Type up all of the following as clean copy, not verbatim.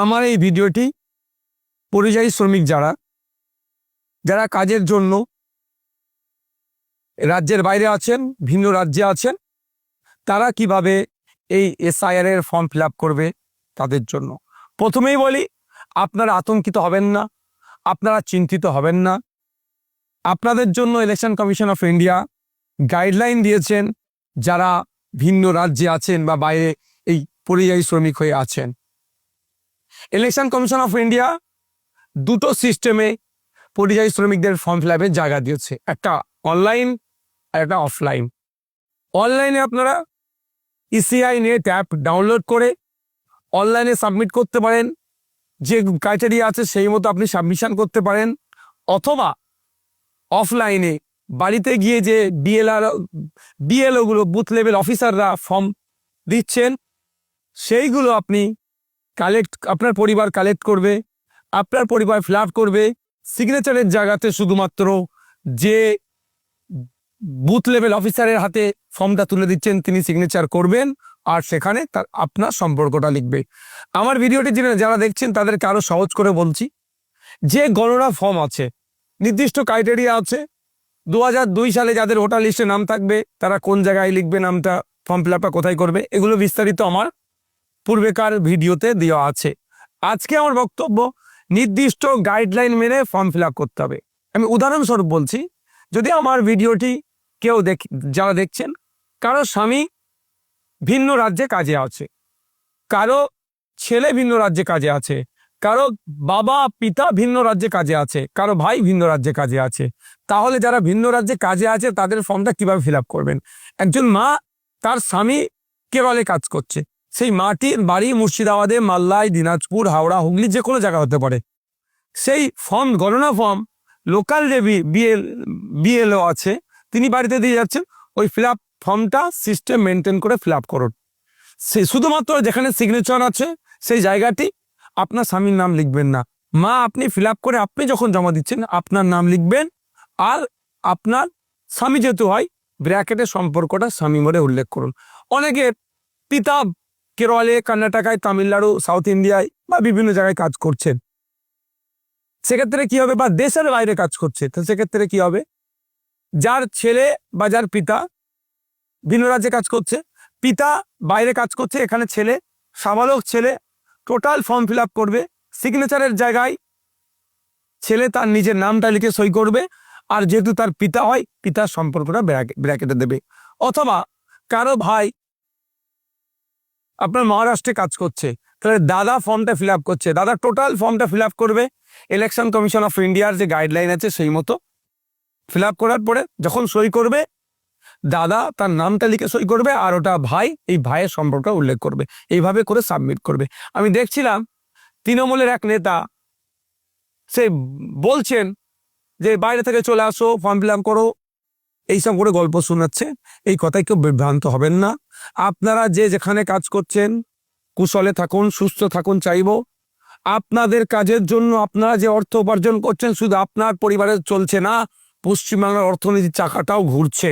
আমার এই ভিডিওটি পরিযায়ী শ্রমিক যারা কাজের জন্য রাজ্যের বাইরে আছেন, ভিন্ন রাজ্যে আছেন, তারা কিভাবে এই এসআইআর এর ফর্ম ফিল আপ করবে তাদের জন্য। প্রথমেই বলি, আপনারা আতঙ্কিত হবেন না, আপনারা চিন্তিত হবেন না। আপনাদের জন্য election commission of India guideline দিয়েছেন যারা ভিন্ন রাজ্যে আছেন বা বাইরে এই পরিযায়ী শ্রমিক হয়ে আছেন। ইলেকশন কমিশন অফ ইন্ডিয়া দুটো সিস্টেমে পরিযায়ী শ্রমিকদের ফর্ম ফিল আপের জায়গা দিয়েছে, একটা অনলাইন আর একটা অফলাইন। অনলাইনে আপনারা ইসিআই নেট অ্যাপ ডাউনলোড করে অনলাইনে সাবমিট করতে পারেন, যে ক্রাইটেরিয়া আছে সেই মতো আপনি সাবমিশন করতে পারেন, অথবা অফলাইনে বাড়িতে গিয়ে যে বিএলওগুলো বুথ লেভেল অফিসাররা ফর্ম দিচ্ছেন সেইগুলো আপনি আপনার পরিবার কালেক্ট করবে, আপনার পরিবার ফিল আপ করবে। সিগনেচারের জায়গাতে শুধুমাত্র যে বুথ লেভেল অফিসারের হাতে ফর্মটা তুলে দিচ্ছেন তিনি সিগনেচার করবেন, আর সেখানে তার আপনার সম্পর্কটা লিখবে। আমার ভিডিওটি যারা দেখছেন তাদেরকে আরো সহজ করে বলছি, যে গণনা ফর্ম আছে, নির্দিষ্ট ক্রাইটেরিয়া আছে। 2002 সালে যাদের ভোটার লিস্টে নাম থাকবে তারা কোন জায়গায় লিখবে নামটা, ফর্ম ফিল আপটা কোথায় করবে, এগুলো বিস্তারিত আমার পূর্বেকার ভিডিওতে দেওয়া আছে। আজকে আমার বক্তব্য, নির্দিষ্ট গাইডলাইন মেনে ফর্ম ফিল আপ করতে হবে। আমি উদাহরণস্বরূপ বলছি, যদি আমার ভিডিওটি যারা দেখছেন, কারো স্বামী ভিন্ন রাজ্যে কাজে আছে, কারো ছেলে ভিন্ন রাজ্যে কাজে আছে, কারো বাবা পিতা ভিন্ন রাজ্যে কাজে আছে, কারো ভাই ভিন্ন রাজ্যে কাজে আছে, তাহলে যারা ভিন্ন রাজ্যে কাজে আছে তাদের ফর্মটা কিভাবে ফিল আপ করবেন? একজন মা, তার স্বামী কেরলে কাজ করছে, সেই মাটির বাড়ি মুর্শিদাবাদে, মালদায়, দিনাজপুর, হাওড়া, হুগলি, যে কোনো জায়গা হতে পারে। সেই ফর্ম, গণনা ফর্ম লোকাল যে বিএলও আছে তিনি বাড়িতে দিয়ে যাচ্ছেন, ওই ফিল আপ ফর্মটা সিস্টেম মেনটেন করে ফিল আপ করুন। শুধুমাত্র যেখানে সিগনেচার আছে সেই জায়গাটি আপনার স্বামীর নাম লিখবেন না। মা, আপনি ফিল আপ করে আপনি যখন জমা দিচ্ছেন আপনার নাম লিখবেন, আর আপনার স্বামী যেহেতু হয় ব্র্যাকেটের সম্পর্কটা স্বামী বলে উল্লেখ করুন। অনেকের পিতা কেরলে, কর্ণাটকায়, তামিলনাড়ু, সাউথ ইন্ডিয়ায় বা বিভিন্ন জায়গায় কাজ করছেন, সেক্ষেত্রে কি হবে? বা দেশের বাইরে কাজ করছে, তো সেক্ষেত্রে কি হবে? যার ছেলে বা যার পিতা ভিন্ন রাজ্যে কাজ করছে, পিতা বাইরে কাজ করছে, এখানে ছেলে, সাবালক ছেলে টোটাল ফর্ম ফিল আপ করবে। সিগনেচারের জায়গায় ছেলে তার নিজের নামটা লিখে সই করবে, আর যেহেতু তার পিতা হয় পিতার সম্পর্কটা ব্র্যাকেটে দেবে। অথবা কারো ভাই আপনার মহারাষ্ট্রে কাজ করছে, তাহলে দাদা ফর্মটা ফিল আপ করছে, দাদা টোটাল ফর্মটা ফিল আপ করবে। ইলেকশন কমিশন অফ ইন্ডিয়ার যে গাইডলাইন আছে সেই মতো ফিল আপ করার পরে যখন সই করবে, দাদা তার নামটা লিখে সই করবে, আর ওটা ভাই, এই ভাইয়ের সম্পর্কটা উল্লেখ করবে। এইভাবে করে সাবমিট করবে। আমি দেখছিলাম তৃণমূলের এক নেতা, সে বলছেন যে বাইরে থেকে চলে আসো, ফর্ম ফিল আপ করো, এইসব করে গল্প শোনাচ্ছে। এই কথায় কেউ বিভ্রান্ত হবেন না। আপনারা যে যেখানে কাজ করছেন কুশলে থাকুন, সুস্থ থাকুন চাইব। আপনাদের কাজের জন্য আপনারা যে অর্থ উপার্জন করছেন শুধু আপনার পরিবারের চলছে না, পশ্চিমবাংলার অর্থনীতির চাকাটাও ঘুরছে,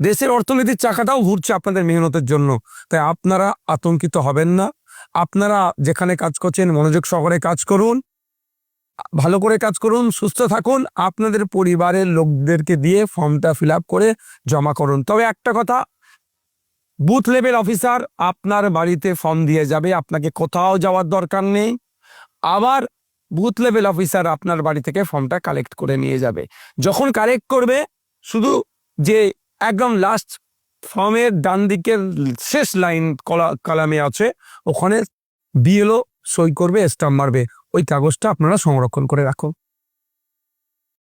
দেশের অর্থনীতির চাকাটাও ঘুরছে আপনাদের মেহনতের জন্য। তাই আপনারা আতঙ্কিত হবেন না। আপনারা যেখানে কাজ করছেন মনোযোগ সহকারে কাজ করুন, ভালো করে কাজ করুন, সুস্থ থাকুন, আপনাদের পরিবারের লোকদেরকে দিয়ে ফর্মটা ফিল আপ করে জমা করুন। তবে একটা কথা, বুথ লেভেল অফিসার আপনার বাড়িতে ফর্ম দিয়ে যাবে, আপনাকে কোথাও যাওয়ার দরকার নেই। আবার বুথ লেভেল অফিসার আপনার বাড়ি থেকে ফর্মটা কালেক্ট করে নিয়ে যাবে। যখন কালেক্ট করবে, শুধু যে একদম লাস্ট ফর্মের ডান দিকের শেষ লাইন কলামে আছে, ওখানে বিএলও সই করবে, স্টাম্প মারবে, ওই কাগজটা আপনারা সংরক্ষণ করে রাখুন।